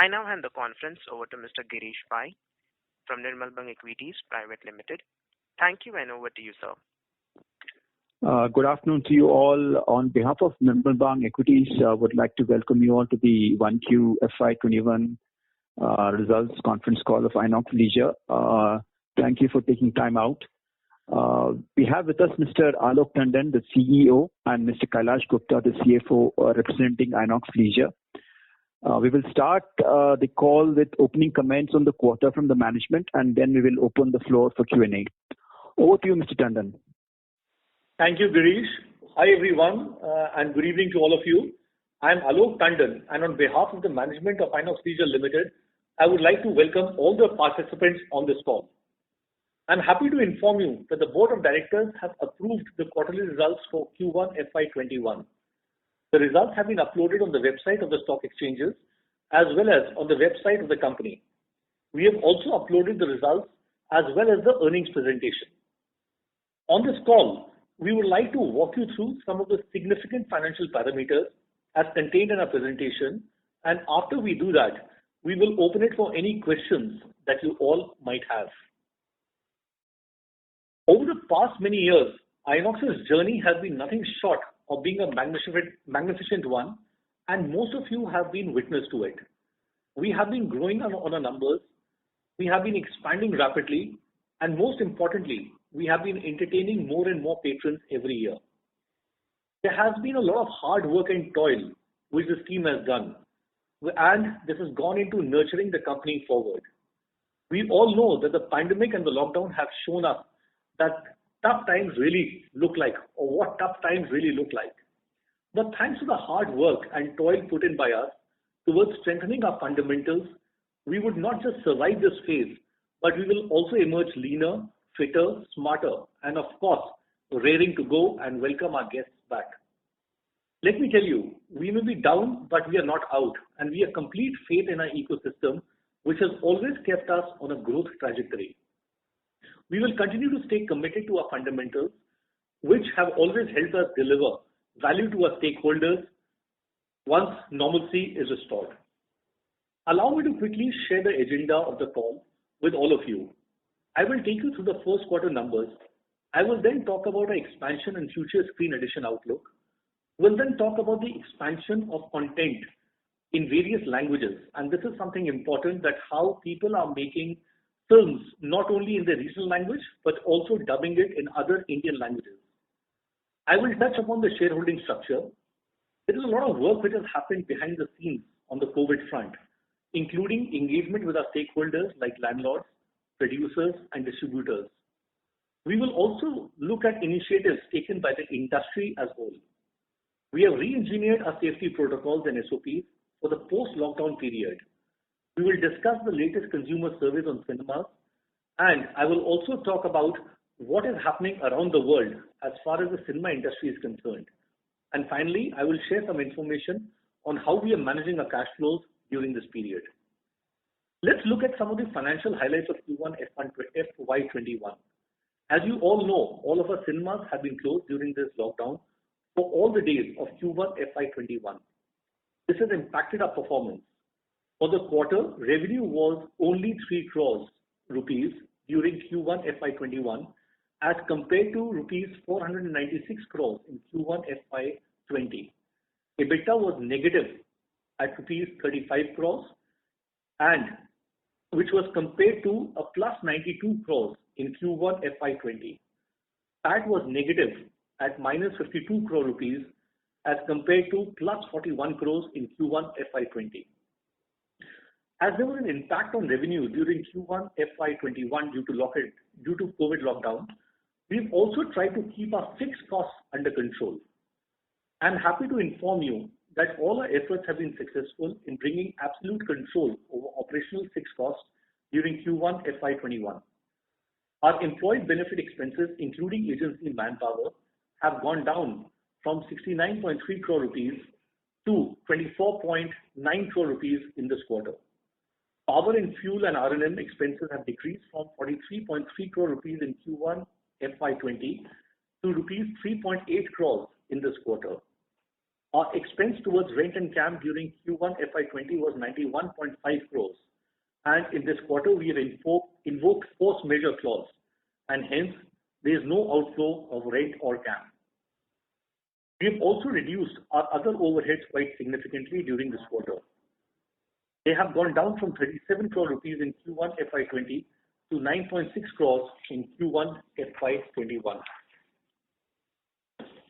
I now hand the conference over to Mr. Girish Pai from Nirmal Bang Equities Private Limited. Thank you, and over to you, sir. Good afternoon to you all. On behalf of Nirmal Bang Equities, would like to welcome you all to the 1Q FY21 results conference call of Inox Leisure. Thank you for taking time out. We have with us Mr. Alok Tandon, the CEO, and Mr. Kailash Gupta, the CFO, representing Inox Leisure. We will start the call with opening comments on the quarter from the management, and then we will open the floor for Q&A. Over to you, Mr. Tandon. Thank you, Girish. Hi, everyone, and good evening to all of you. I am Alok Tandon, and on behalf of the management of Inox Leisure Limited, I would like to welcome all the participants on this call. I'm happy to inform you that the Board of Directors have approved the quarterly results for Q1FY21. The results have been uploaded on the website of the stock exchanges as well as on the website of the company. We have also uploaded the results as well as the earnings presentation. On this call, we would like to walk you through some of the significant financial parameters as contained in our presentation, and after we do that, we will open it for any questions that you all might have. Over the past many years, Inox's journey has been nothing short of being a magnificent one, and most of you have been witness to it. We have been growing on our numbers, we have been expanding rapidly, and most importantly, we have been entertaining more and more patrons every year. There has been a lot of hard work and toil which this team has done, and this has gone into nurturing the company forward. We all know that the pandemic and the lockdown have shown us that tough times really look like, or what tough times really look like. But thanks to the hard work and toil put in by us towards strengthening our fundamentals, we would not just survive this phase, but we will also emerge leaner, fitter, smarter, and of course, raring to go and welcome our guests back. Let me tell you, we may be down, but we are not out, and we have complete faith in our ecosystem, which has always kept us on a growth trajectory. We will continue to stay committed to our fundamentals, which have always helped us deliver value to our stakeholders once normalcy is restored. Allow me to quickly share the agenda of the call with all of you. I will take you through the first quarter numbers. I will then talk about our expansion and future screen edition outlook. We'll then talk about the expansion of content in various languages, and this is something important, that how people are making films not only in the regional language but also dubbing it in other Indian languages. I will touch upon the shareholding structure. There is a lot of work which has happened behind the scenes on the COVID front, including engagement with our stakeholders like landlords, producers, and distributors. We will also look at initiatives taken by the industry as a whole. We have re-engineered our safety protocols and SOPs for the post-lockdown period. We will discuss the latest consumer surveys on cinemas, and I will also talk about what is happening around the world as far as the cinema industry is concerned. And finally, I will share some information on how we are managing our cash flows during this period. Let's look at some of the financial highlights of Q1FY21. As you all know, all of our cinemas have been closed during this lockdown for all the days of Q1FY21. This has impacted our performance. For the quarter, revenue was only 3 crores rupees during Q1FY21 as compared to rupees 496 crores in Q1FY20. EBITDA was negative at rupees 35 crores, and which was compared to a plus 92 crores in Q1FY20. PAT was negative at minus 52 crore rupees as compared to plus 41 crores in Q1FY20. As there was an impact on revenue during Q1FY21 due to COVID lockdown, we've also tried to keep our fixed costs under control. I'm happy to inform you that all our efforts have been successful in bringing absolute control over operational fixed costs during Q1FY21. Our employee benefit expenses, including agency manpower, have gone down from 69.3 crore rupees to 24.9 crore rupees in this quarter. Power and fuel and R&M expenses have decreased from 43.3 crore rupees in Q1 FY20 to rupees 3.8 crores in this quarter. Our expense towards rent and camp during Q1FY20 was 91.5 crores, and in this quarter we have invoked force majeure clause, and hence there is no outflow of rent or camp. We have also reduced our other overheads quite significantly during this quarter. They have gone down from 37 crore rupees in Q1FY20 to 9.6 crores in Q1FY21.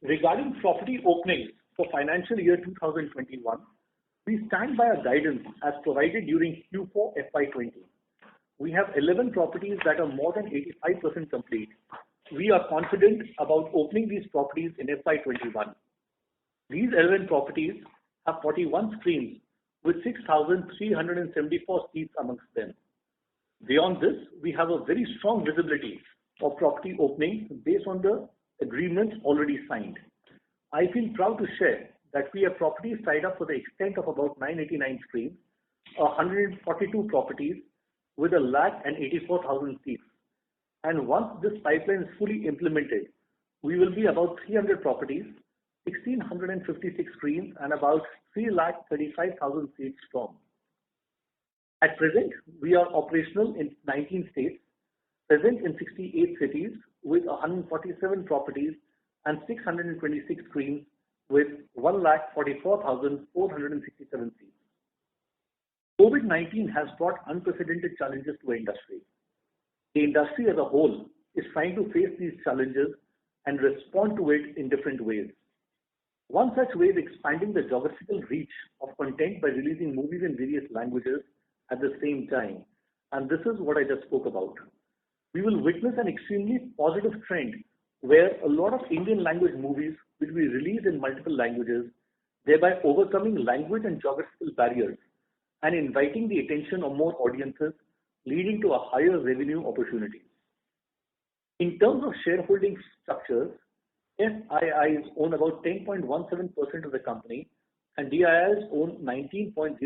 Regarding property openings for financial year 2021, we stand by our guidance as provided during Q4FY20. We have 11 properties that are more than 85% complete. We are confident about opening these properties in FY21. These 11 properties have 41 screens with 6,374 seats amongst them. Beyond this, we have a very strong visibility of property openings based on the agreements already signed. I feel proud to share that we have properties tied up for the extent of about 989 screens, 142 properties with 184,000 seats. And once this pipeline is fully implemented, we will be about 300 properties, 1,656 screens, and about 335,000 seats strong. At present, we are operational in 19 states, present in 68 cities with 147 properties and 626 screens with 144,467 seats. COVID-19 has brought unprecedented challenges to the industry. The industry as a whole is trying to face these challenges and respond to it in different ways. One such way is expanding the geographical reach of content by releasing movies in various languages at the same time. And this is what I just spoke about. We will witness an extremely positive trend where a lot of Indian language movies will be released in multiple languages, thereby overcoming language and geographical barriers and inviting the attention of more audiences, leading to a higher revenue opportunity. In terms of shareholding structures, FIIs own about 10.17% of the company and DIIs own 19.08%.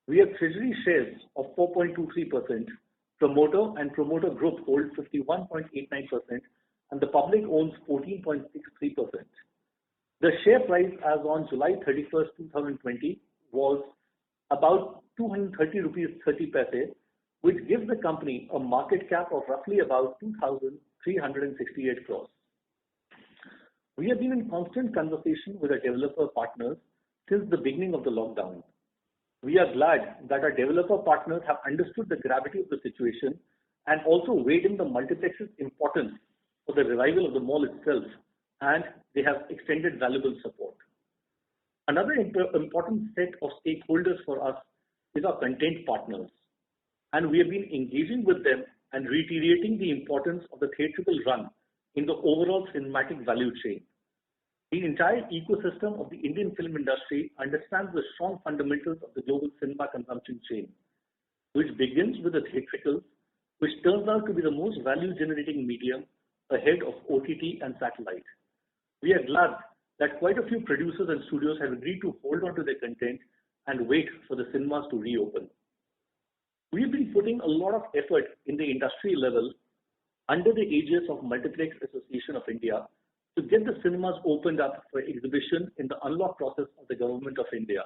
We have treasury shares of 4.23%, promoter and promoter group hold 51.89%, and the public owns 14.63%. The share price as on July 31st, 2020 was about 230 rupees 30 paise, which gives the company a market cap of roughly about 2,368 crores. We have been in constant conversation with our developer partners since the beginning of the lockdown. We are glad that our developer partners have understood the gravity of the situation and also weighed in the multiplex's importance for the revival of the mall itself, and they have extended valuable support. Another important set of stakeholders for us is our content partners, and we have been engaging with them and reiterating the importance of the theatrical run in the overall cinematic value chain. The entire ecosystem of the Indian film industry understands the strong fundamentals of the global cinema consumption chain, which begins with the theatricals, which turns out to be the most value-generating medium ahead of OTT and satellite. We are glad that quite a few producers and studios have agreed to hold on to their content and wait for the cinemas to reopen. We have been putting a lot of effort in the industry level under the aegis of Multiplex Association of India to get the cinemas opened up for exhibition in the unlock process of the Government of India.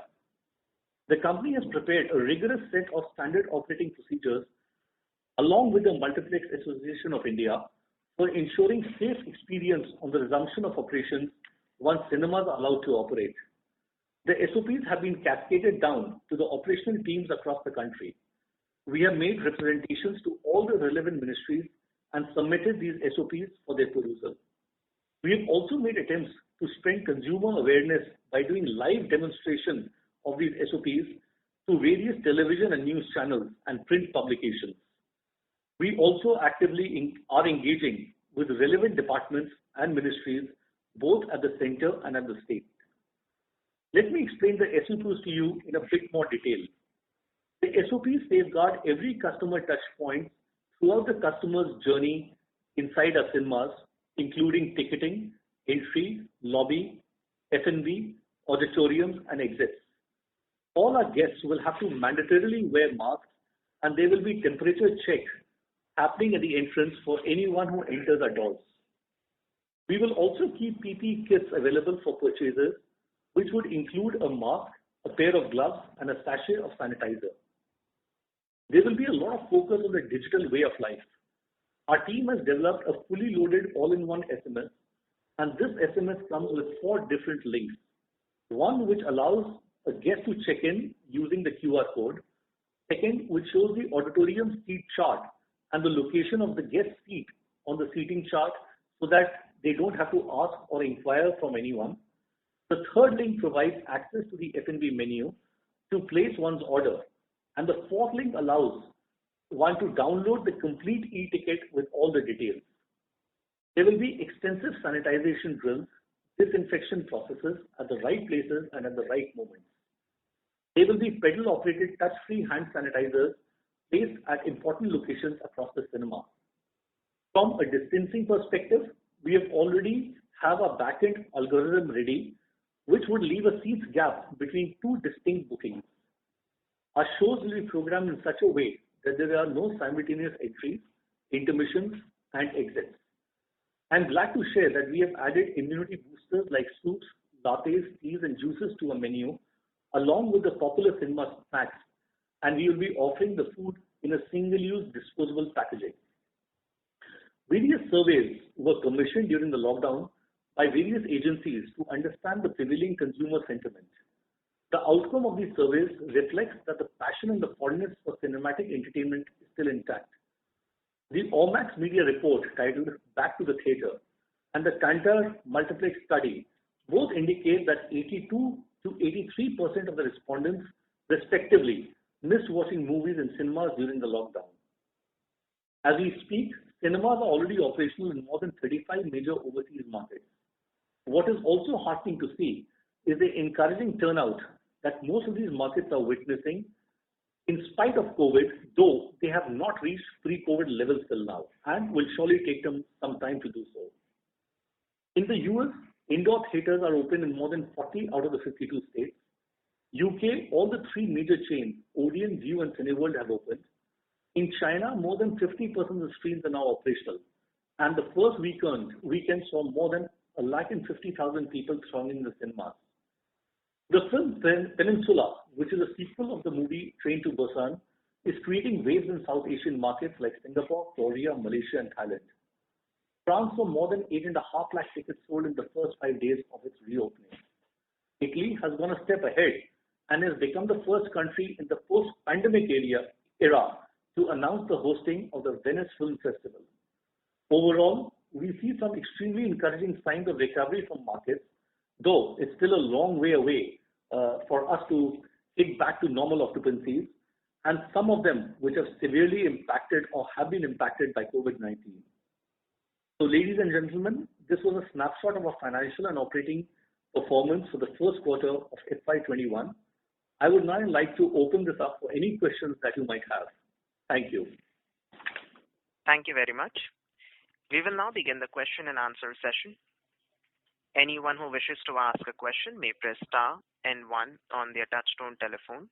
The company has prepared a rigorous set of standard operating procedures along with the Multiplex Association of India for ensuring safe experience on the resumption of operations once cinemas are allowed to operate. The SOPs have been cascaded down to the operational teams across the country. We have made representations to all the relevant ministries and submitted these SOPs for their perusal. We have also made attempts to spread consumer awareness by doing live demonstration of these SOPs through various television and news channels and print publications. We also actively are engaging with relevant departments and ministries both at the center and at the state. Let me explain the SOPs to you in a bit more detail. The SOPs safeguard every customer touch point throughout the customer's journey inside our cinemas, including ticketing, entry, lobby, F&B, auditoriums, and exits. All our guests will have to mandatorily wear masks, and there will be temperature checks happening at the entrance for anyone who enters our doors. We will also keep PPE kits available for purchases which would include a mask, a pair of gloves, and a sachet of sanitizer. There will be a lot of focus on the digital way of life. Our team has developed a fully loaded all-in-one SMS, and this SMS comes with 4 different links. One which allows a guest to check in using the QR code. Second, which shows the auditorium seat chart and the location of the guest seat on the seating chart so that they don't have to ask or inquire from anyone. The third link provides access to the F&B menu to place one's order. And the fourth link allows one to download the complete e-ticket with all the details. There will be extensive sanitization drills, disinfection processes at the right places and at the right moments. There will be pedal-operated touch-free hand sanitizers placed at important locations across the cinema. From a distancing perspective, we already have a back-end algorithm ready, which would leave a seats gap between 2 distinct bookings. Our shows will be programmed in such a way that there are no simultaneous entries, intermissions, and exits. I'm glad to share that we have added immunity boosters like soups, lattes, teas, and juices to our menu, along with the popular cinema snacks, and we will be offering the food in a single-use disposable packaging. Various surveys were commissioned during the lockdown by various agencies to understand the prevailing consumer sentiment. The outcome of these surveys reflects that the passion and the fondness for cinematic entertainment is still intact. The Omax Media report titled Back to the Theatre and the Kantar Multiplex study both indicate that 82 to 83% of the respondents respectively missed watching movies in cinemas during the lockdown. As we speak, cinemas are already operational in more than 35 major overseas markets. What is also heartening to see is the encouraging turnout that most of these markets are witnessing in spite of COVID, though they have not reached pre-COVID levels till now and will surely take them some time to do so. In the US, indoor theaters are open in more than 40 out of the 52 states. UK, all the 3 major chains, Odeon, View, and Cineworld have opened. In China, more than 50% of the screens are now operational. And the first weekend saw more than 150,000 people thronging the cinemas. The film Peninsula, which is a sequel of the movie Train to Busan, is creating waves in South Asian markets like Singapore, Korea, Malaysia, and Thailand. France saw more than 8.5 lakh tickets sold in the first 5 days of its reopening. Italy has gone a step ahead and has become the first country in the post-pandemic era to announce the hosting of the Venice Film Festival. Overall, we see some extremely encouraging signs of recovery from markets, though it's still a long way away for us to get back to normal occupancies, and some of them which have severely impacted or have been impacted by COVID-19. So ladies and gentlemen, this was a snapshot of our financial and operating performance for the first quarter of FY21. I would now like to open this up for any questions that you might have. Thank you. Thank you very much. We will now begin the question and answer session. Anyone who wishes to ask a question may press star and 1 on their touchtone telephone.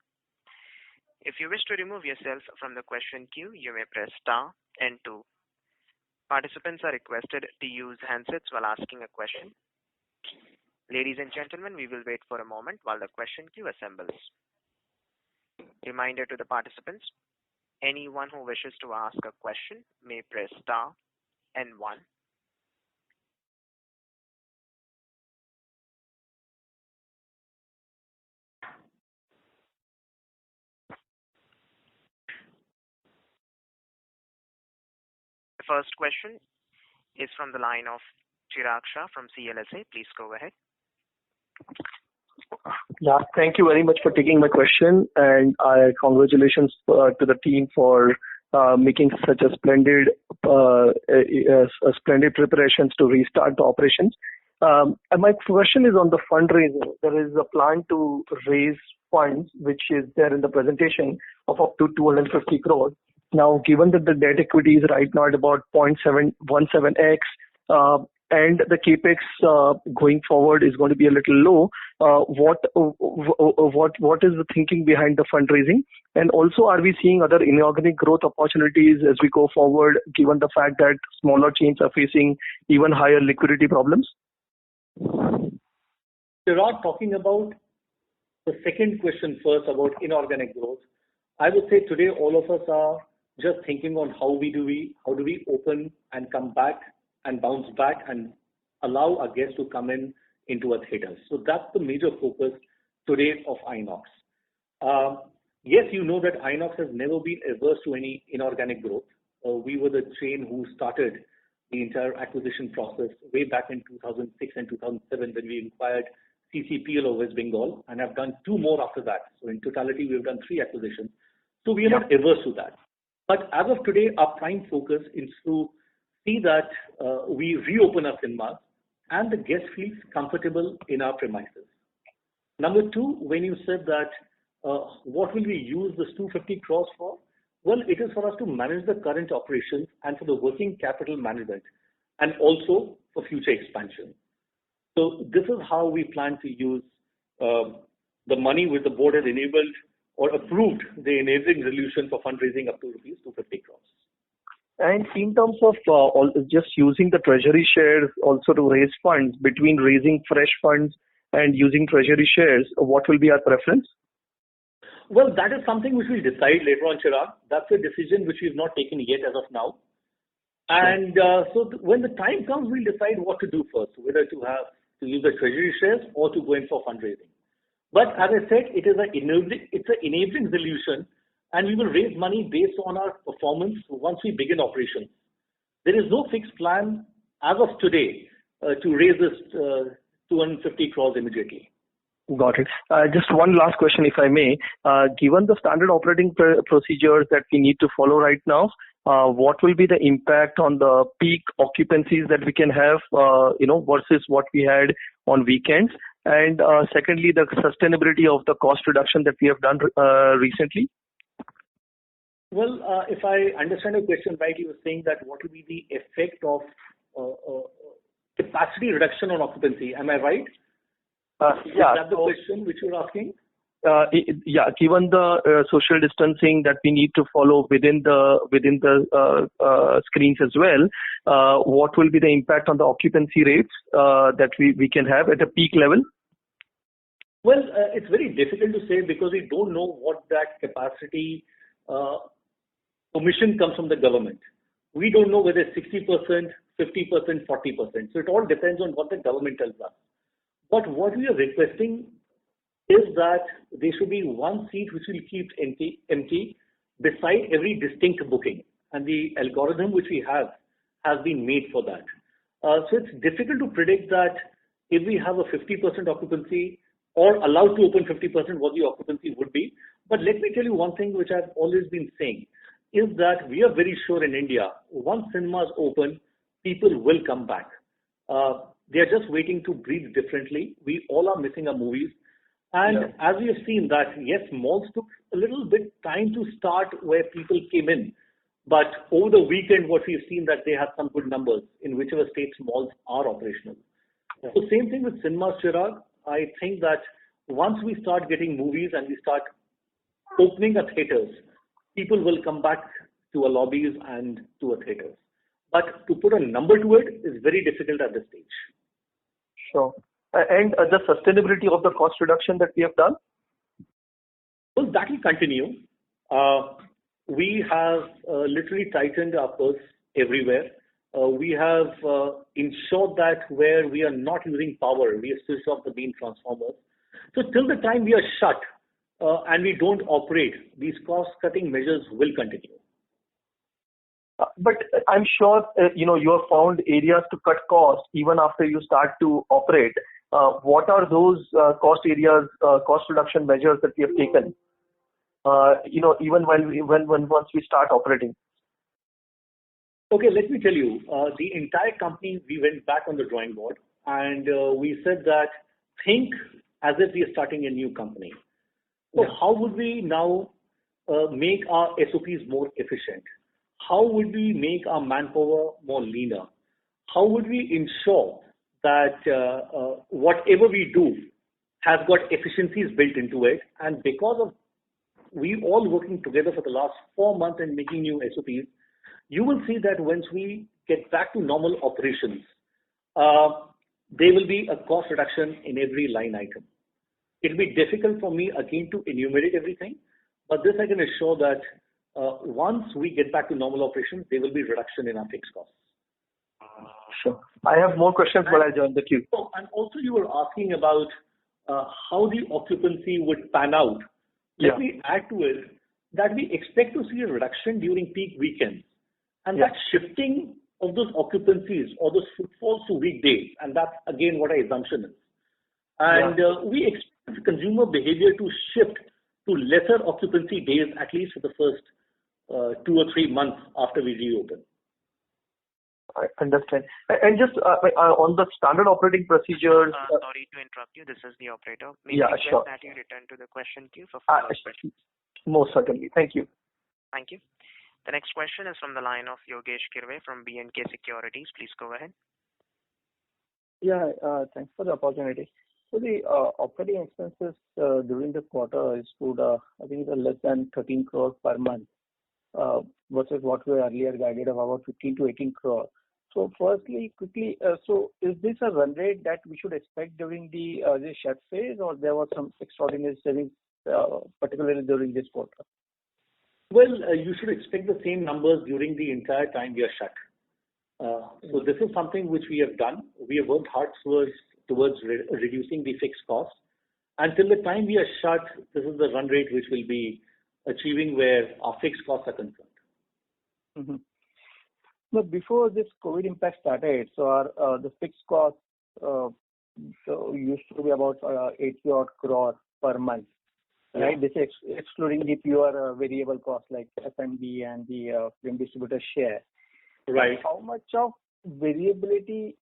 If you wish to remove yourself from the question queue, you may press star and 2. Participants are requested to use handsets while asking a question. Ladies and gentlemen, we will wait for a moment while the question queue assembles. Reminder to the participants, anyone who wishes to ask a question may press star and 1. The first question is from the line of Chirag Shah from CLSA. Please go ahead. Yeah, thank you very much for taking my question, and congratulations to the team for making such a splendid preparations to restart the operations. And my question is on the fundraising. There is a plan to raise funds, which is there in the presentation, of up to 250 crores. Now, given that the debt equity is right now at about 0.717x, and the capex going forward is going to be a little low, what is the thinking behind the fundraising? And also, are we seeing other inorganic growth opportunities as we go forward, given the fact that smaller chains are facing even higher liquidity problems? Chirag, talking about the second question first about inorganic growth, I would say today all of us are just thinking on how do we open and come back and bounce back and allow our guests to come into our theaters. So that's the major focus today of Inox. Yes, you know that Inox has never been averse to any inorganic growth. We were the chain who started the entire acquisition process way back in 2006 and 2007 when we acquired CCPL of West Bengal, and have done 2 more after that. So in totality, we have done 3 acquisitions. So we are not averse to that. But as of today, our prime focus is to see that we reopen our cinemas and the guest feels comfortable in our premises. Number 2, when you said that what will we use this 250 crores for? Well, it is for us to manage the current operations and for the working capital management and also for future expansion. So this is how we plan to use the money which the board has enabled or approved the enabling resolution for fundraising up to rupees 250 crores. And in terms of just using the treasury shares also to raise funds, between raising fresh funds and using treasury shares, what will be our preference? Well, that is something which we'll decide later on, Chirag. That's a decision which we've not taken yet as of now. And when the time comes, we'll decide what to do first, whether to use the treasury shares or to go in for fundraising. But as I said, it's an enabling solution, and we will raise money based on our performance once we begin operations. There is no fixed plan as of today to raise this 250 crores immediately. Got it. Just one last question, if I may. Given the standard operating procedures that we need to follow right now, what will be the impact on the peak occupancies that we can have, versus what we had on weekends? And secondly, the sustainability of the cost reduction that we have done recently? Well, if I understand your question right, you were saying that what will be the effect of capacity reduction on occupancy. Am I right? Is that the question which you're asking? Given the social distancing that we need to follow within the screens as well, what will be the impact on the occupancy rates that we can have at a peak level? Well, it's very difficult to say because we don't know what that capacity permission comes from the government. We don't know whether it's 60%, 50%, 40%. So it all depends on what the government tells us. But what we are requesting is that there should be one seat which will keep empty beside every distinct booking. And the algorithm which we have has been made for that. So it's difficult to predict that if we have a 50% occupancy or allowed to open 50%, what the occupancy would be. But let me tell you one thing which I've always been saying is that we are very sure in India, once cinemas open, people will come back. They are just waiting to breathe differently. We all are missing our movies. And as we have seen that, yes, malls took a little bit time to start where people came in. But over the weekend, what we've seen that they have some good numbers in whichever states malls are operational. Yeah. So same thing with cinemas, Chirag. I think that once we start getting movies and we start opening our theaters, people will come back to our lobbies and to our theaters. But to put a number to it is very difficult at this stage. Sure. And the sustainability of the cost reduction that we have done? Well, that will continue. We have literally tightened our purse everywhere. We have ensured that where we are not using power, we have switched off the main transformers. So till the time we are shut and we don't operate, these cost-cutting measures will continue. But I'm sure you have found areas to cut costs even after you start to operate. What are those cost areas, cost reduction measures that we have taken? Even once we start operating. Okay, let me tell you. The entire company, we went back on the drawing board and we said that think as if we are starting a new company. So how would we now make our SOPs more efficient? How would we make our manpower more leaner? How would we ensure that whatever we do has got efficiencies built into it? And because of we all working together for the last 4 months and making new SOPs, you will see that once we get back to normal operations, there will be a cost reduction in every line item. It will be difficult for me again to enumerate everything, but this I can assure that once we get back to normal operations, there will be reduction in our fixed costs. Sure. I have more questions, but I'll join the queue. So, and also you were asking about how the occupancy would pan out. Let me add to it that we expect to see a reduction during peak weekends. And that shifting of those occupancies or those footfalls to weekdays, and that's again what our assumption is. And we expect consumer behavior to shift to lesser occupancy days, at least for the first 2 or 3 months after we reopen. I understand. And just on the standard operating procedures. Sorry to interrupt you. This is the operator. May I request that you return to the question queue for follow-up questions? Most certainly. Thank you. Thank you. The next question is from the line of Yogesh Kirve from B&K Securities. Please go ahead. Yeah, thanks for the opportunity. So the operating expenses during the quarter is stood, I think, less than 13 crore per month versus what we earlier guided of about 15 to 18 crore. So firstly, quickly, so is this a run rate that we should expect during the shut phase, or there was some extraordinary savings, particularly during this quarter? Well, you should expect the same numbers during the entire time we are shut. So this is something which we have done. We have worked hard towards reducing the fixed costs. Until the time we are shut, this is the run rate which will be achieving where our fixed costs are concerned. Mm-hmm. But before this COVID impact started, so our the fixed costs used to be about 80 odd crore per month. Right, this is excluding the pure variable costs like F&B and the film distributor share. Right. How much of variability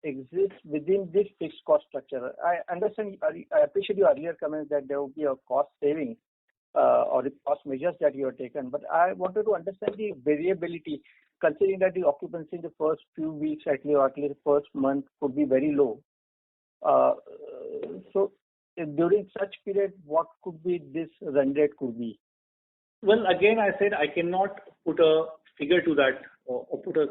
exists within this fixed cost structure? I understand. I appreciate your earlier comments that there will be a cost saving or the cost measures that you have taken. But I wanted to understand the variability, considering that the occupancy in the first few weeks, at least the first month, could be very low. So during such period, what could be this run rate could be? Well, again, I said I cannot put a figure to that or put a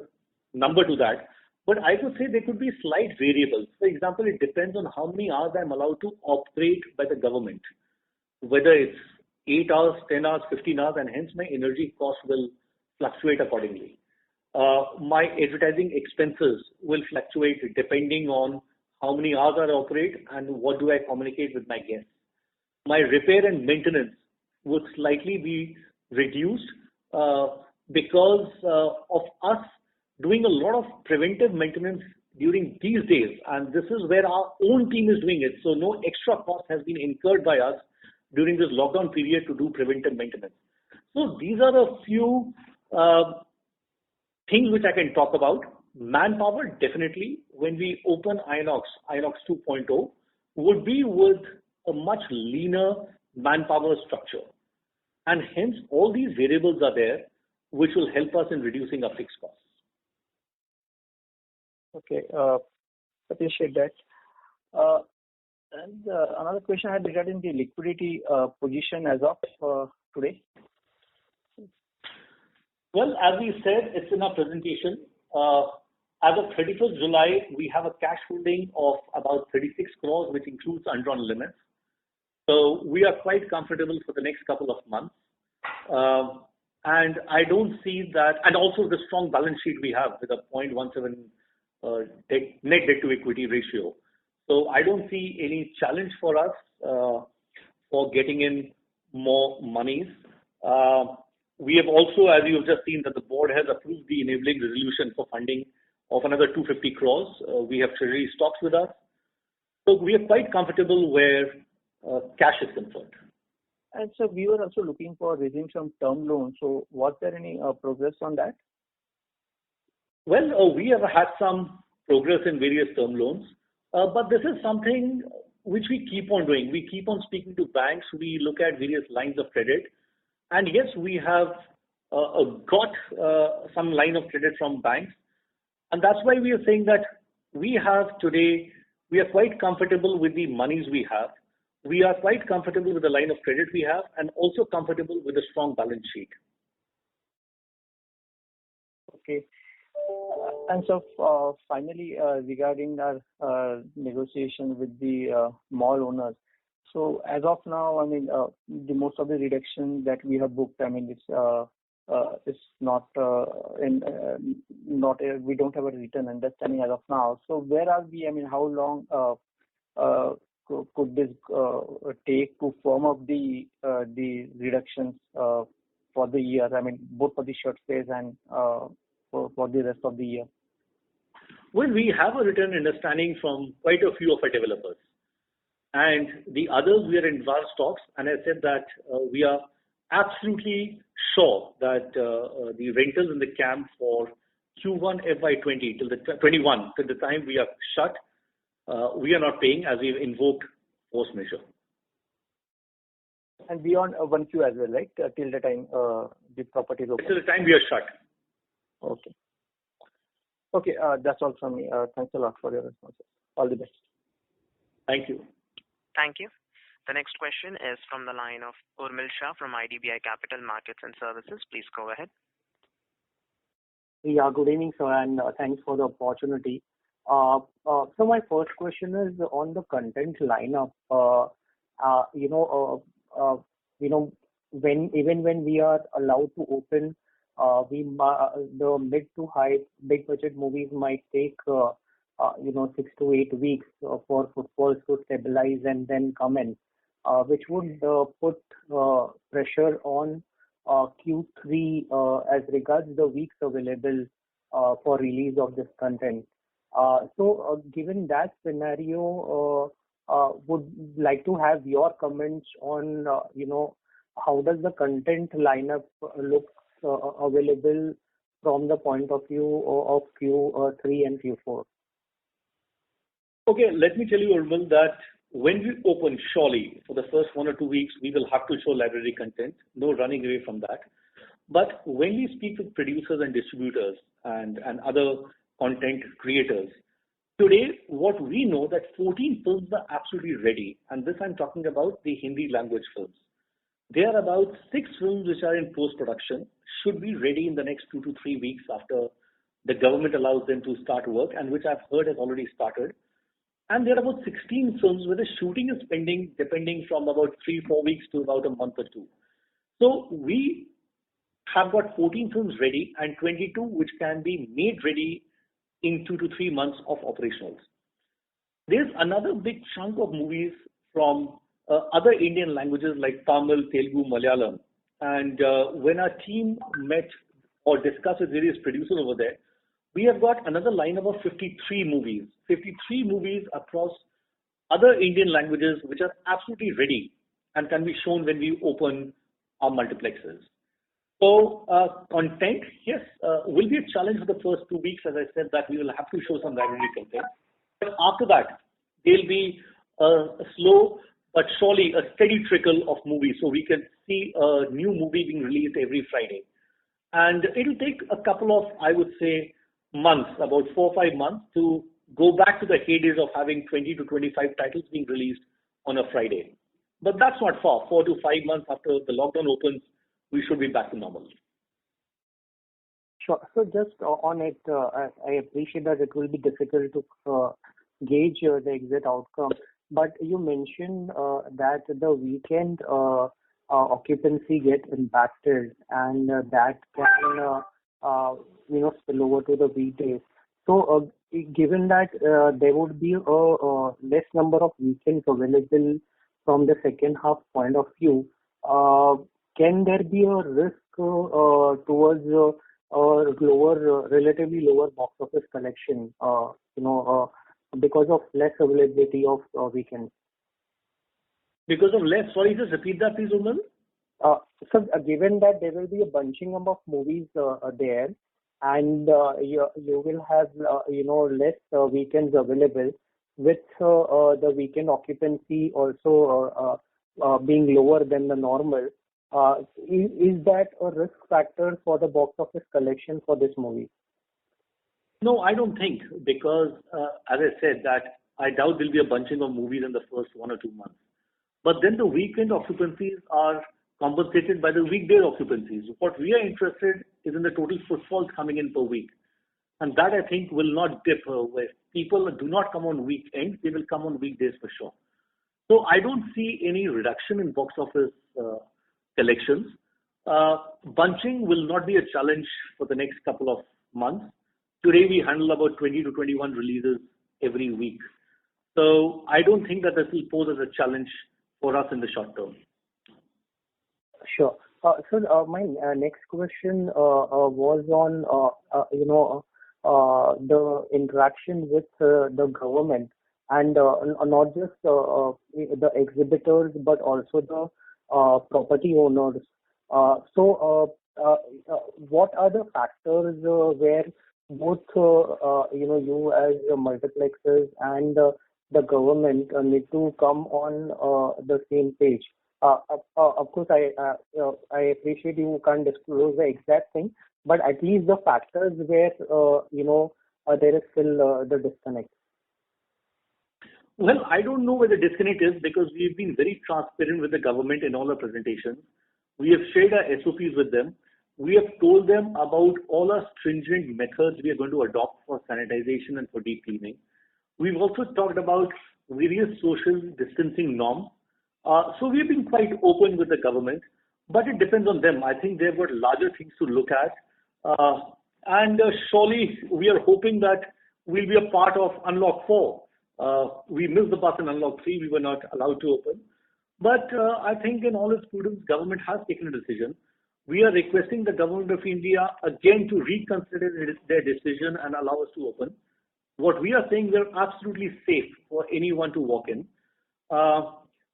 number to that, but I could say there could be slight variables. For example, it depends on how many hours I'm allowed to operate by the government, whether it's 8 hours, 10 hours, 15 hours, and hence my energy cost will fluctuate accordingly. My advertising expenses will fluctuate depending on how many hours I operate and what do I communicate with my guests. My repair and maintenance would slightly be reduced because of us doing a lot of preventive maintenance during these days, and this is where our own team is doing it. So no extra cost has been incurred by us during this lockdown period to do preventive maintenance. So these are a few things which I can talk about. Manpower, definitely, when we open Inox 2.0, would be with a much leaner manpower structure. And hence, all these variables are there, which will help us in reducing our fixed costs. Okay, appreciate that. And another question I had regarding the liquidity position as of today. Well, as we said, it's in our presentation. As of 31st July, we have a cash holding of about 36 crores, which includes undrawn limits. So we are quite comfortable for the next couple of months. And I don't see that, and also the strong balance sheet we have with a 0.17 net debt to equity ratio. So I don't see any challenge for us for getting in more monies. We have also, as you have just seen, that the board has approved the enabling resolution for funding of another 250 crores. We have treasury stocks with us. So we are quite comfortable where cash is concerned. And so we were also looking for raising some term loans. So was there any progress on that? Well, we have had some progress in various term loans, but this is something which we keep on doing. We keep on speaking to banks. We look at various lines of credit. And yes, we have got some line of credit from banks. And that's why we are saying that we have today, we are quite comfortable with the monies we have. We are quite comfortable with the line of credit we have and also comfortable with a strong balance sheet. Okay. And so finally, regarding our negotiation with the mall owners, so as of now, I mean, the most of the reduction that we have booked, I mean, it's not we don't have a written understanding as of now. So where are we? I mean, how long could this take to firm up the reductions for the year? I mean, both for the shirt space and for the rest of the year. Well, we have a written understanding from quite a few of our developers. And the others, we are in advanced talks. And I said that we are absolutely sure that the rentals in the camp for Q1FY20 till the 21 till the time we are shut, we are not paying as we've invoked force majeure. And beyond 1Q as well, right? Till the time the property is open. Till the time we are shut. Okay. Okay, that's all from me. Thanks a lot for your responses. All the best. Thank you. Thank you. The next question is from the line of Urmil Shah from IDBI Capital Markets and Services. Please go ahead. Yeah, good evening, sir, and thanks for the opportunity. So my first question is on the content lineup. When we are allowed to open, the mid to high big budget movies might take 6 to 8 weeks for footfalls to stabilize and then come in, which would put pressure on Q3 as regards the weeks available for release of this content. So given that scenario, would like to have your comments on how does the content lineup look available from the point of view of Q3 and Q4. Okay, let me tell you, Urmil, that when we open, surely for the first 1 or 2 weeks, we will have to show library content. No running away from that. But when we speak with producers and distributors and other content creators, today what we know that 14 films are absolutely ready. And this I'm talking about the Hindi language films. There are about 6 films which are in post-production, should be ready in the next 2 to 3 weeks after the government allows them to start work, and which I've heard has already started. And there are about 16 films where the shooting is pending, depending from about 3-4 weeks to about a month or 2. So we have got 14 films ready and 22 which can be made ready in 2 to 3 months of operationals. There's another big chunk of movies from other Indian languages like Tamil, Telugu, Malayalam. And when our team met or discussed with various producers over there, we have got another lineup of 53 movies. 53 movies across other Indian languages which are absolutely ready and can be shown when we open our multiplexes. So content, yes, will be a challenge for the first 2 weeks. As I said, that we will have to show some library content. But after that, there'll be a slow but surely a steady trickle of movies. So we can see a new movie being released every Friday. And it'll take a couple of, I would say, months, about 4 or 5 months, to go back to the heydays of having 20 to 25 titles being released on a Friday. But that's not far. 4 to 5 months after the lockdown opens, we should be back to normal. Sure. So just on it, I appreciate that it will be difficult to gauge the exit outcome. But you mentioned that the weekend occupancy get impacted, and that can spill over to the weekdays. So given that there would be a less number of weekends available from the second half point of view, can there be a risk towards relatively lower box office collection? Because of less availability of weekends. Because of less, sorry, just repeat that please, Umar. So given that there will be a bunching of movies there, and you will have less weekends available, with the weekend occupancy also being lower than the normal, is that a risk factor for the box office collection for this movie? No, I don't think, because as I said, that I doubt there'll be a bunching of movies in the first 1 or 2 months. But then the weekend occupancies are compensated by the weekday occupancies. What we are interested is in the total footfalls coming in per week. and that I think will not dip where people do not come on weekends, they will come on weekdays for sure. So I don't see any reduction in box office collections. Bunching will not be a challenge for the next couple of months. Today we handle about 20 to 21 releases every week. So I don't think that this will pose as a challenge for us in the short term. Sure. So my next question was on the interaction with the government, and not just the exhibitors but also the property owners. So what are the factors where both you as multiplexes and the government need to come on the same page? Of course, I appreciate you can't disclose the exact thing, but at least the factors where there is still the disconnect. Well, I don't know where the disconnect is because we've been very transparent with the government in all our presentations. We have shared our SOPs with them. We have told them about all our stringent methods we are going to adopt for sanitization and for deep cleaning. We've also talked about various social distancing norms. So we've been quite open with the government, but it depends on them. I think they've got larger things to look at. And surely we are hoping that we'll be a part of Unlock 4. We missed the bus in Unlock 3. We were not allowed to open. But I think in all its prudence, government has taken a decision. We are requesting the government of India again to reconsider their decision and allow us to open. What we are saying, we are absolutely safe for anyone to walk in.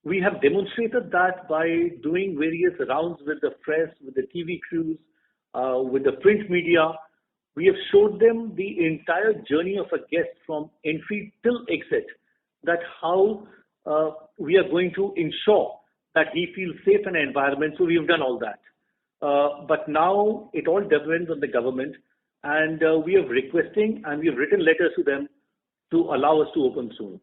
We have demonstrated that by doing various rounds with the press, with the TV crews, with the print media. We have showed them the entire journey of a guest from entry till exit, that how we are going to ensure that he feels safe in an environment. So we have done all that. But now it all depends on the government, and we are requesting and we have written letters to them to allow us to open soon.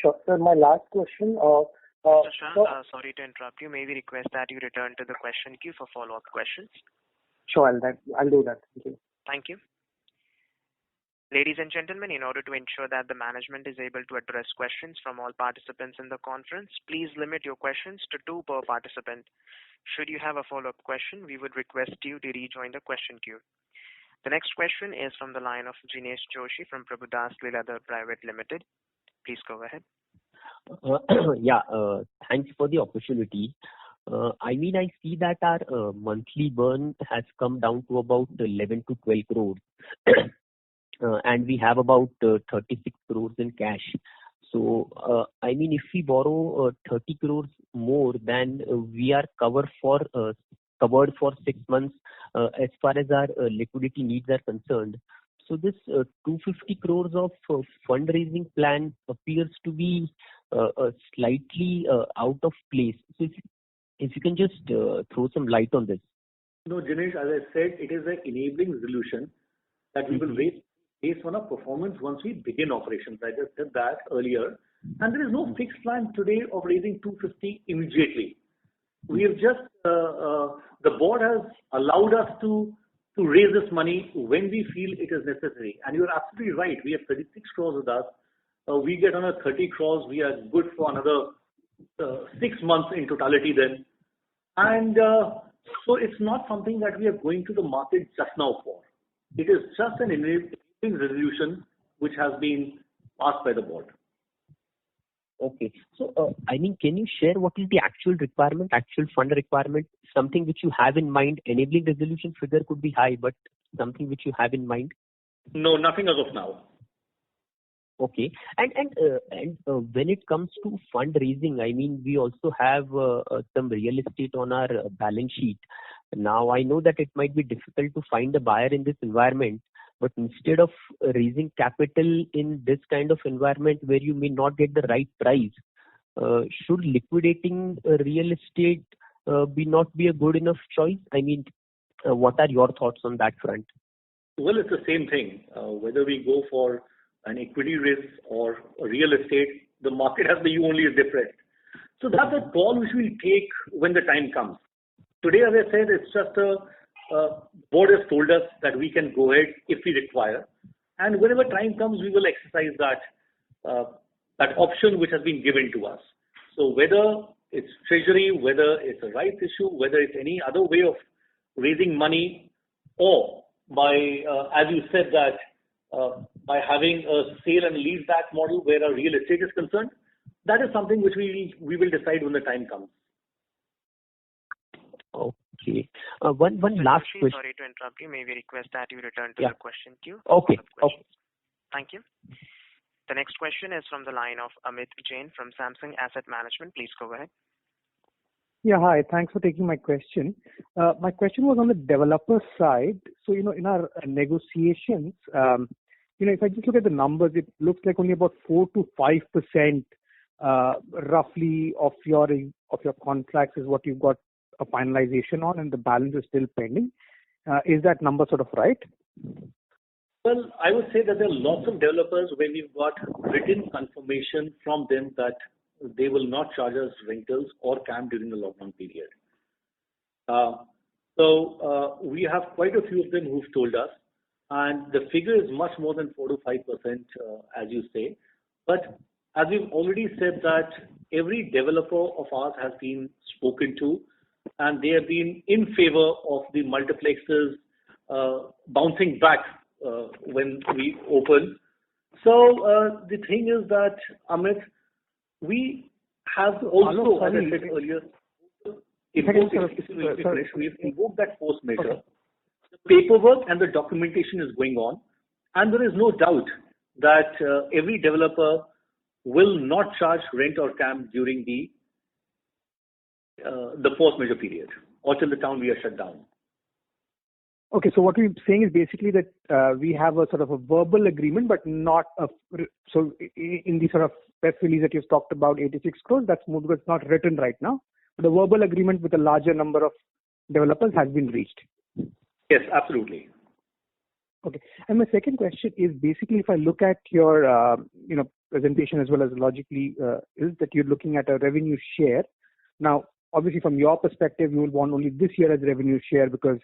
Sure. Sir, my last question. Mr. Shah, sorry to interrupt you. May we request that you return to the question queue for follow-up questions? Sure, I'll do that. Thank you. Thank you. Ladies and gentlemen, in order to ensure that the management is able to address questions from all participants in the conference, please limit your questions to 2 per participant. Should you have a follow-up question, we would request you to rejoin the question queue. The next question is from the line of Jinesh Joshi from Prabhudas Lilladher Private Limited. Please go ahead. Thanks for the opportunity. I see that our monthly burn has come down to about 11 to 12 crores. And we have about 36 crores in cash. So, if we borrow 30 crores more, then we are covered for 6 months as far as our liquidity needs are concerned. So this 250 crores of fundraising plan appears to be slightly out of place. So if you can just throw some light on this. No, Jinesh, as I said, it is an enabling resolution that we will raise based on our performance once we begin operations. I just said that earlier. And there is no fixed plan today of raising 250 immediately. We have just, the board has allowed us to raise this money when we feel it is necessary. And you're absolutely right. We have 36 crores with us. We get another 30 crores. We are good for another 6 months in totality then. And so it's not something that we are going to the market just now for. It is just an enabling resolution which has been passed by the board. Okay. So, can you share what is the actual requirement, actual fund requirement, something which you have in mind? Enabling resolution figure could be high, but something which you have in mind? No, nothing as of now. Okay. And when it comes to fundraising, we also have some real estate on our balance sheet. Now, I know that it might be difficult to find a buyer in this environment, but instead of raising capital in this kind of environment where you may not get the right price, should liquidating real estate not be a good enough choice? What are your thoughts on that front? Well, it's the same thing. Whether we go for an equity raise or a real estate, the market has the view only is different. So that's a call which we'll take when the time comes. Today, as I said, it's just a board has told us that we can go ahead if we require, and whenever time comes, we will exercise that option which has been given to us. So whether it's treasury, whether it's a rights issue, whether it's any other way of raising money, or by, as you said, that by having a sale and lease back model where a real estate is concerned, that is something which we will decide when the time comes. Okay. One last question. Sorry to interrupt you. May we request that you return to the question queue? Okay. Thank you. The next question is from the line of Amit Jain from Samsung Asset Management. Please go ahead. Yeah, hi. Thanks for taking my question. My question was on the developer side. So, in our negotiations, if I just look at the numbers, it looks like only about 4 to 5% roughly of your contracts is what you've got a finalization on, and the balance is still pending. Is that number sort of right? Well, I would say that there are lots of developers where we've got written confirmation from them that they will not charge us rentals or CAM during the lockdown period. So we have quite a few of them who've told us, and the figure is much more than 4 to 5%, as you say. But as we've already said that every developer of ours has been spoken to, and they have been in favor of the multiplexes bouncing back when we open. So the thing is that, Amit, we have also, as I said earlier, we've invoked that force measure. Okay. The paperwork and the documentation is going on, and there is no doubt that every developer will not charge rent or CAM during the force majeure period or till the town we are shut down. Okay, so what we're saying is basically that we have a sort of a verbal agreement, but not so in the sort of press release that you've talked about 86 crores, that's more because it's not written right now, but a verbal agreement with a larger number of developers has been reached. Yes, absolutely. Okay, and my second question is basically if I look at your presentation as well as logically is that you're looking at a revenue share. Now, obviously from your perspective, you will want only this year as revenue share because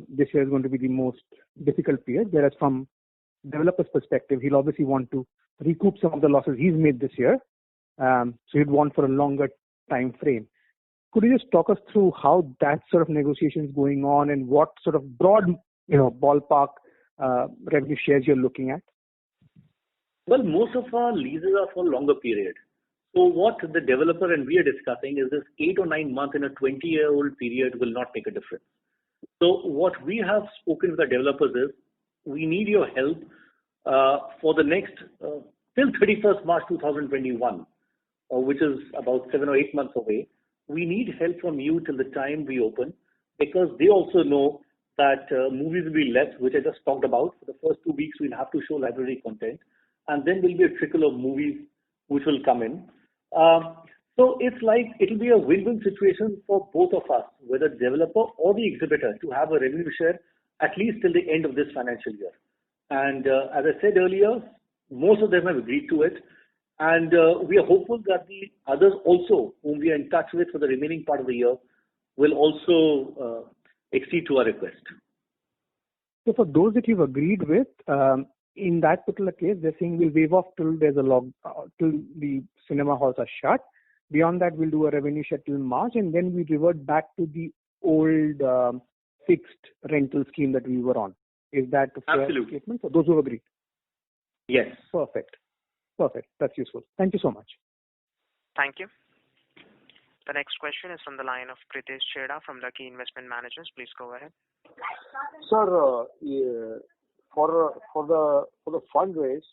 this year is going to be the most difficult period, whereas from developer's perspective, he'll obviously want to recoup some of the losses he's made this year. So he'd want for a longer time frame. Could you just talk us through how that sort of negotiation is going on and what sort of broad, ballpark revenue shares you're looking at? Well, most of our leases are for longer period. So what the developer and we are discussing is this 8 or 9 months in a 20-year-old period will not make a difference. So what we have spoken with the developers is, we need your help for the next, till 31st March 2021, which is about 7 or 8 months away. We need help from you till the time we open, because they also know that movies will be less, which I just talked about. For the first 2 weeks, we'll have to show library content, and then there'll be a trickle of movies which will come in. So it's like it'll be a win-win situation for both of us, whether developer or the exhibitor, to have a revenue share at least till the end of this financial year. And as I said earlier, most of them have agreed to it. And we are hopeful that the others also, whom we are in touch with for the remaining part of the year, will also accede to our request. So for those that you've agreed with, in that particular case, they're saying we'll waive off till there's till the cinema halls are shut. Beyond that, we'll do a revenue share till March, and then we revert back to the old fixed rental scheme that we were on. Is that a fair statement for those who agreed? Yes. Perfect. That's useful. Thank you so much. Thank you. The next question is from the line of Pritesh Chheda from Lucky Investment Managers. Please go ahead. Sir, for the fundraise,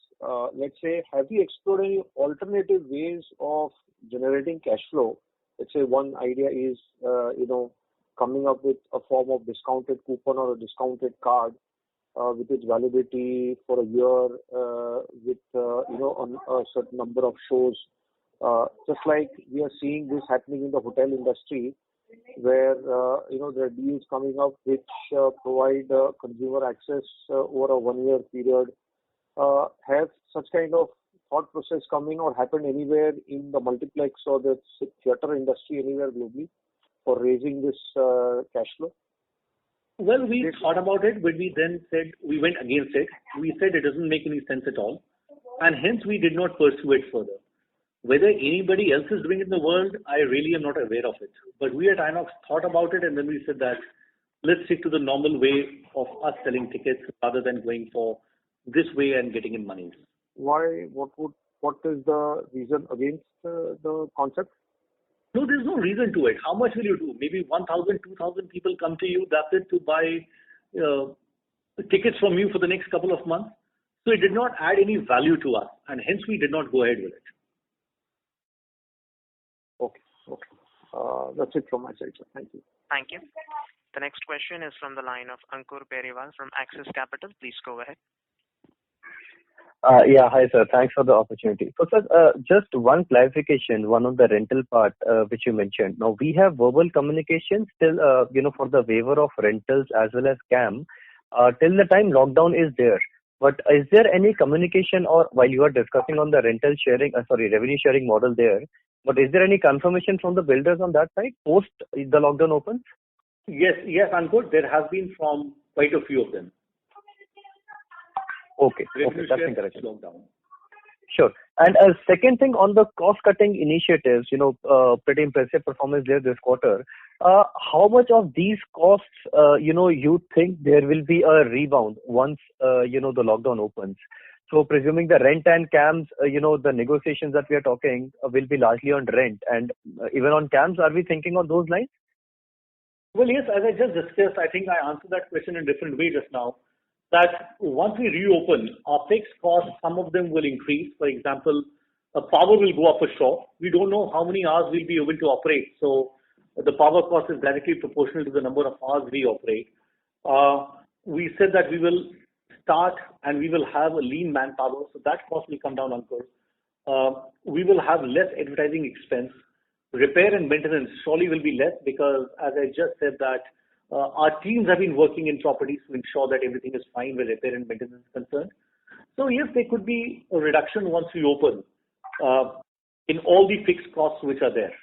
let's say, have you explored any alternative ways of generating cash flow? Let's say one idea is, coming up with a form of discounted coupon or a discounted card with its validity for a year with, on a certain number of shows. Just like we are seeing this happening in the hotel industry, where there are deals coming up which provide consumer access over a 1-year period. Have such kind of thought process coming or happened anywhere in the multiplex or the theater industry anywhere globally for raising this cash flow? Well, we thought about it, but we then said we went against it. We said it doesn't make any sense at all, and hence we did not pursue it further. Whether anybody else is doing it in the world, I really am not aware of it. But we at Inox thought about it, and then we said that let's stick to the normal way of us selling tickets rather than going for this way and getting in money. Why? What is the reason against the concept? No, there's no reason to it. How much will you do? Maybe 1,000, 2,000 people come to you, that's it, to buy tickets from you for the next couple of months. So it did not add any value to us, and hence we did not go ahead with it. Okay. That's it from my side, sir. Thank you. Thank you. The next question is from the line of Ankur Periwal from Axis Capital. Please go ahead. Yeah, hi sir. Thanks for the opportunity. So sir, just one clarification, one of the rental part which you mentioned. Now we have verbal communication still, for the waiver of rentals as well as CAM till the time lockdown is there. But is there any communication or while you are discussing on the revenue sharing model there, but is there any confirmation from the builders on that side post the lockdown opens? Yes, Ankur, there has been from quite a few of them. Okay, that's share encouraging. Lockdown. Sure. And a second thing on the cost-cutting initiatives, pretty impressive performance there this quarter. How much of these costs, you think there will be a rebound once, the lockdown opens? So presuming the rent and CAMs, the negotiations that we are talking will be largely on rent. And even on CAMs, are we thinking on those lines? Well, yes, as I just discussed, I think I answered that question in a different way just now. That once we reopen, our fixed costs, some of them will increase. For example, power will go up for sure. We don't know how many hours we'll be able to operate. So the power cost is directly proportional to the number of hours we operate. We said that we will start and we will have a lean manpower. So that cost will come down, Ankur. We will have less advertising expense. Repair and maintenance surely will be less because, as I just said, that our teams have been working in properties to ensure that everything is fine where repair and maintenance is concerned. So yes, there could be a reduction once we open in all the fixed costs which are there.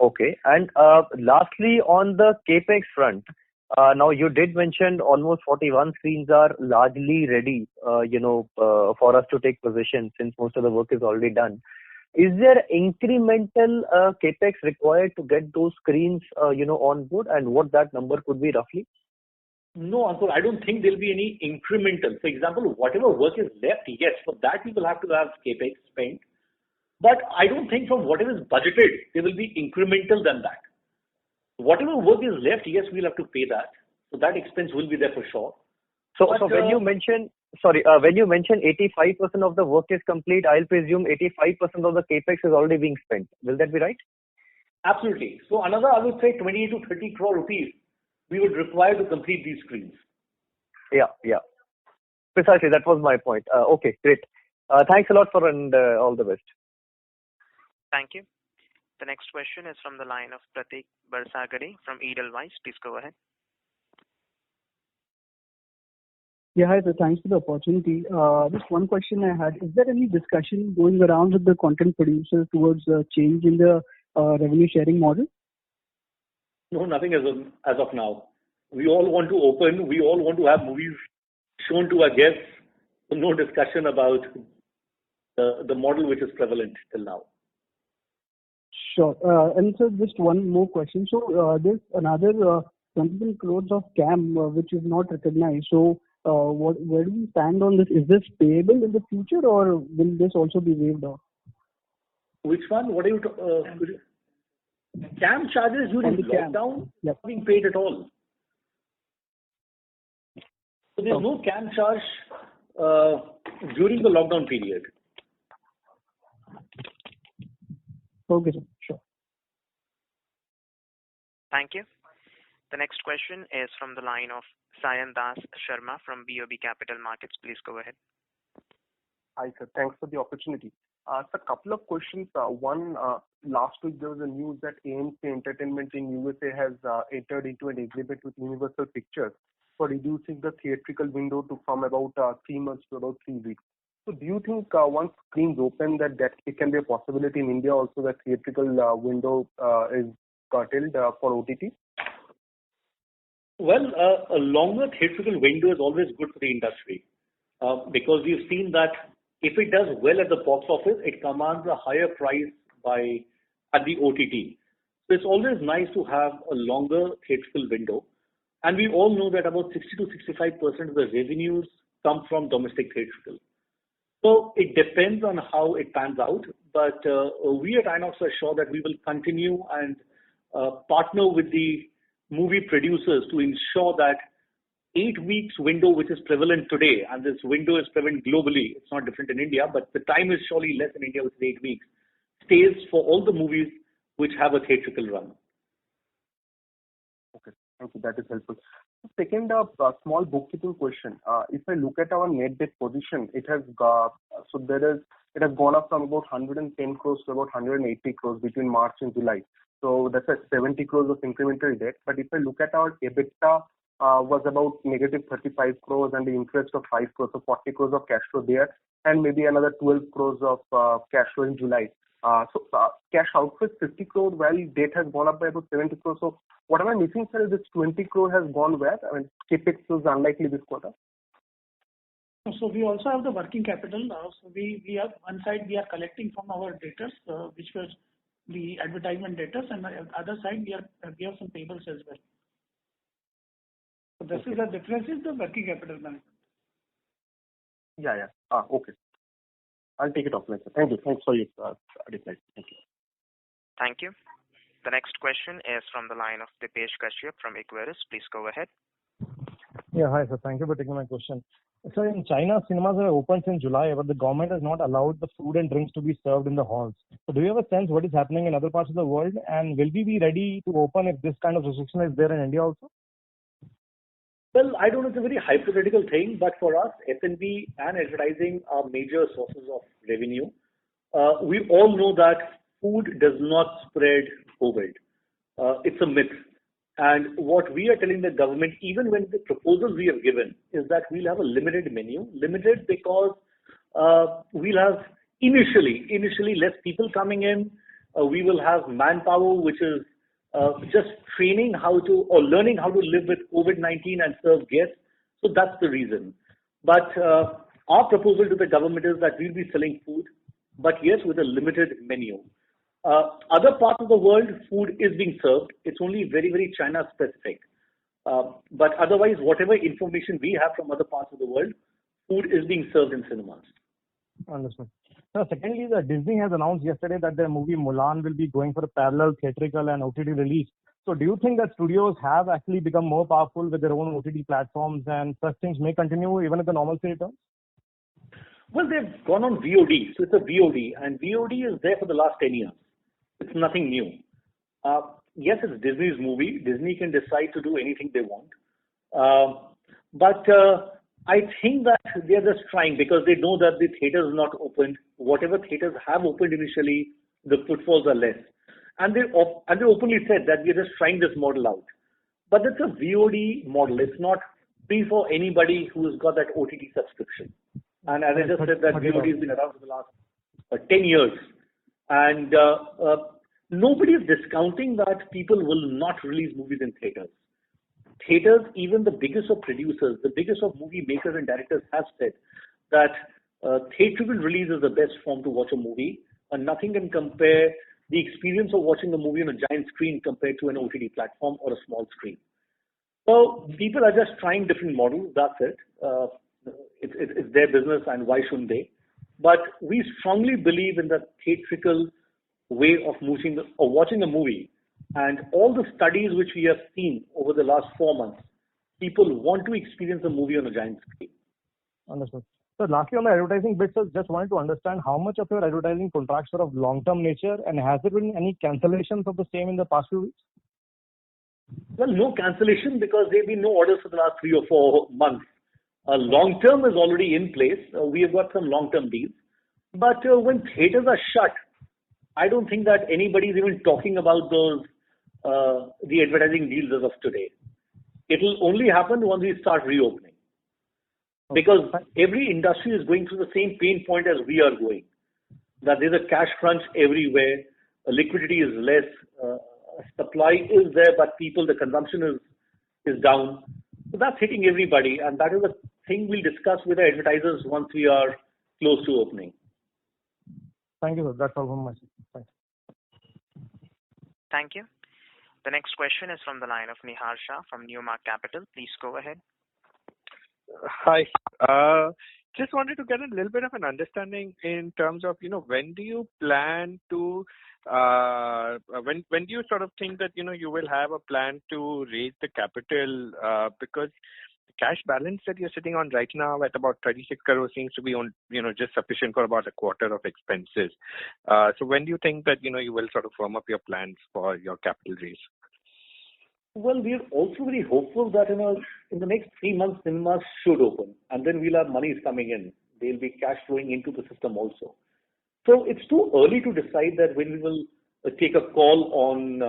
Okay. And lastly, on the capex front, now you did mention almost 41 screens are largely ready, for us to take possession since most of the work is already done. Is there incremental capex required to get those screens, on board, and what that number could be roughly? No, Ankur, I don't think there'll be any incremental. For example, whatever work is left, yes, for that we will have to have capex spent. But I don't think from whatever is budgeted, there will be incremental than that. Whatever work is left, yes, we'll have to pay that. So that expense will be there for sure. So when you mention 85% of the work is complete, I'll presume 85% of the capex is already being spent. Will that be right? Absolutely. So another, I would say 20 to 30 crore rupees we would require to complete these screens. Yeah. Precisely, that was my point. Okay, great. Thanks a lot and all the best. Thank you. The next question is from the line of Pratik Barsagade from Edelweiss. Please go ahead. Yeah, hi, sir. Thanks for the opportunity. Just one question I had. Is there any discussion going around with the content producers towards a change in the revenue sharing model? No, nothing as of now. We all want to open. We all want to have movies shown to our guests. So no discussion about the model which is prevalent till now. Sure. And so just one more question. So there's another 20 crores of CAM which is not recognized. So where do we stand on this? Is this payable in the future or will this also be waived off? Which one? What are you CAM charges during lockdown not being paid at all. So there's no CAM charge during the lockdown period. Okay, sir. Sure. Thank you. The next question is from the line of Sayan Das Sharma from BOB Capital Markets. Please go ahead. Hi, sir. Thanks for the opportunity. Sir, a couple of questions. One, last week there was a news that AMC Entertainment in USA has entered into an agreement with Universal Pictures for reducing the theatrical window from about 3 months to about 3 weeks. So do you think once screens open that it can be a possibility in India also that theatrical window is curtailed for OTT? Well, a longer theatrical window is always good for the industry because we've seen that if it does well at the box office, it commands a higher price at the OTT. So it's always nice to have a longer theatrical window. And we all know that about 60 to 65% of the revenues come from domestic theatrical. So it depends on how it pans out, but we at Inox are sure that we will continue and partner with the movie producers to ensure that 8 weeks window, which is prevalent today, and this window is prevalent globally, it's not different in India, but the time is surely less in India, which is 8 weeks, stays for all the movies which have a theatrical run. Okay, thank you. That is helpful. Second, a small bookkeeping question. If I look at our net debt position, it has gone up from about 110 crores to about 180 crores between March and July. So that's at 70 crores of incremental debt. But if I look at our EBITDA was about negative 35 crores and the interest of 5 crores, so 40 crores of cash flow there, and maybe another 12 crores of cash flow in July. So cash outflow is 50 crore while debt has gone up by about 70 crore. So what am I missing, sir? This 20 crore has gone where? I mean, CapEx was unlikely this quarter. So we also have the working capital. So we have one side we are collecting from our debtors, which was the advertisement debtors, and on the other side we have some payables as well. So this is the difference in the working capital management. Yeah. Okay. I'll take it offline, sir. Thank you. Thanks for your reply. Thank you. Thank you. The next question is from the line of Dipesh Kashyap from Equirus. Please go ahead. Yeah, hi, sir. Thank you for taking my question. So in China, cinemas have opened since July, but the government has not allowed the food and drinks to be served in the halls. So do you have a sense what is happening in other parts of the world, and will we be ready to open if this kind of restriction is there in India also? Well, I don't know, it's a very hypothetical thing, but for us, F&B and advertising are major sources of revenue. We all know that food does not spread COVID. It's a myth. And what we are telling the government, even when the proposals we have given, is that we'll have a limited menu. Limited because we'll have initially less people coming in. We will have manpower, which is just training learning how to live with COVID-19 and serve guests. So that's the reason. But our proposal to the government is that we'll be selling food, but yes, with a limited menu. Other parts of the world, food is being served. It's only very, very China specific. But otherwise, whatever information we have from other parts of the world, food is being served in cinemas. Understood. So secondly, Disney has announced yesterday that their movie Mulan will be going for a parallel theatrical and OTT release. So do you think that studios have actually become more powerful with their own OTT platforms and such things may continue even if the normalcy returns? Well, they've gone on VOD. So it's a VOD, and VOD is there for the last 10 years. It's nothing new. Yes, it's Disney's movie. Disney can decide to do anything they want. But I think that they're just trying because they know that the theaters are not opened. Whatever theaters have opened initially, the footfalls are less. And they openly said that we're just trying this model out. But it's a VOD model. It's not free for anybody who's got that OTT subscription. And as I just said, that VOD has been around for the last 10 years. And nobody is discounting that people will not release movies in theaters. Theaters, even the biggest of producers, the biggest of movie makers and directors have said that theatrical release is the best form to watch a movie, and nothing can compare the experience of watching a movie on a giant screen compared to an OTT platform or a small screen. So people are just trying different models. That's it. It's their business, and why shouldn't they? But we strongly believe in the theatrical way of watching a movie. And all the studies which we have seen over the last 4 months, people want to experience a movie on a giant screen. Understood. So lastly, on the advertising bit, sir, just wanted to understand how much of your advertising contracts are of long-term nature, and has there been any cancellations of the same in the past few weeks? Well, no cancellation because there have been no orders for the last 3 or 4 months. Long-term is already in place. We have got some long-term deals. But when theaters are shut, I don't think that anybody is even talking about the advertising deals as of today. It will only happen once we start reopening. Because every industry is going through the same pain point as we are going. That there's a cash crunch everywhere, liquidity is less, supply is there, but the consumption is is down. So that's hitting everybody, and that is a thing we'll discuss with the advertisers once we are close to opening. Thank you, sir. That's all from my side. Thanks. Thank you. The next question is from the line of Nihar Shah from Newmark Capital. Please go ahead. Hi. Just wanted to get a little bit of an understanding in terms of, when do you plan to, when do you sort of think that, you will have a plan to raise the capital, because the cash balance that you're sitting on right now at about 36 crores seems to be on, just sufficient for about a quarter of expenses. So when do you think that, you will sort of firm up your plans for your capital raise? Well, we are also very hopeful that in the next 3 months, cinemas should open, and then we'll have monies coming in. There'll be cash flowing into the system also. So it's too early to decide that when we will take a call on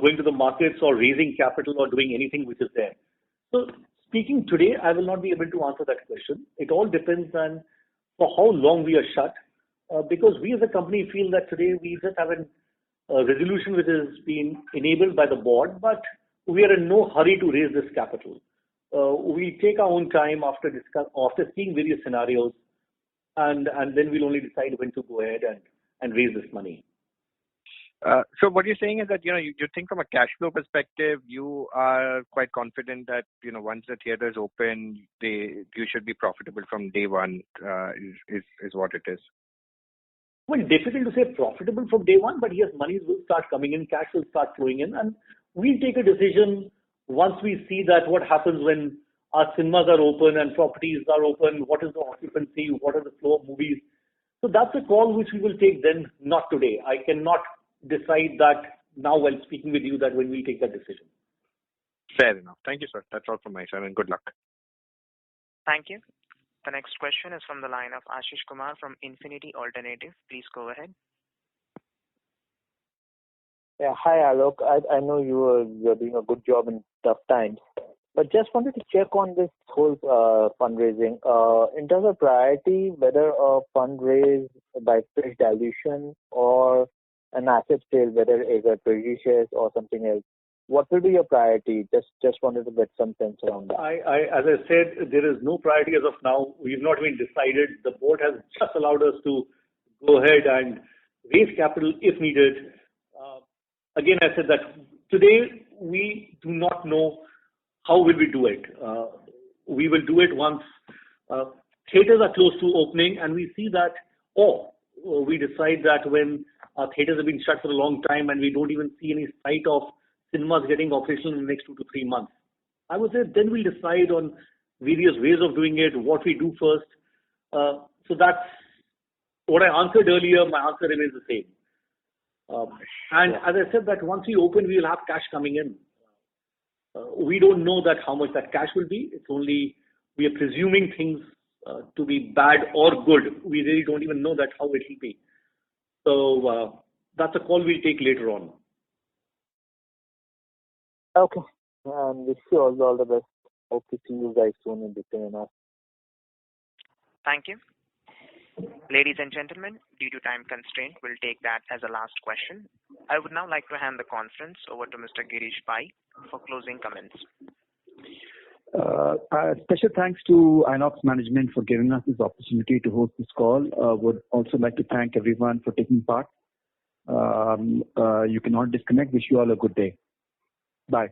going to the markets or raising capital or doing anything which is there. So speaking today, I will not be able to answer that question. It all depends on for how long we are shut, because we as a company feel that today we just have a resolution which has been enabled by the board, but we are in no hurry to raise this capital. We take our own time after seeing various scenarios, and then we'll only decide when to go ahead and raise this money. So what you're saying is that, you think from a cash flow perspective, you are quite confident that, once the theaters open, you should be profitable from day one, is what it is. Well, difficult to say profitable from day one, but yes, monies will start coming in, cash will start flowing in, and we'll take a decision once we see that what happens when our cinemas are open and properties are open, what is the occupancy, what are the flow of movies. So that's a call which we will take then, not today. I cannot decide that now while speaking with you that when we take that decision. Fair enough. Thank you, sir. That's all from my side, and good luck. Thank you. The next question is from the line of Ashish Kumar from Infinity Alternative. Please go ahead. Yeah, hi Alok. I know you're doing a good job in tough times, but just wanted to check on this whole fundraising. In terms of priority, whether a fundraise by fresh dilution or an asset sale, whether either treasury shares or something else, what will be your priority? Just wanted to get some sense around that. As I said, there is no priority as of now. We've not even decided. The board has just allowed us to go ahead and raise capital if needed. Again, I said that today we do not know how will we do it. We will do it once theaters are close to opening and we see that, or we decide that when our theaters have been shut for a long time and we don't even see any sight of cinemas getting operational in the next 2 to 3 months. I would say then we'll decide on various ways of doing it, what we do first. So that's what I answered earlier. My answer remains the same. And as I said that once we open, we will have cash coming in. We don't know that how much that cash will be. It's only we are presuming things to be bad or good. We really don't even know that how it will be. So that's a call we'll take later on. Okay. And wish you all the best. Hope to see you guys soon in the cinema. Thank you. Ladies and gentlemen, due to time constraint, we'll take that as a last question. I would now like to hand the conference over to Mr. Girish Pai for closing comments. Special thanks to Inox management for giving us this opportunity to host this call. Would also like to thank everyone for taking part. You can all disconnect. Wish you all a good day. Bye.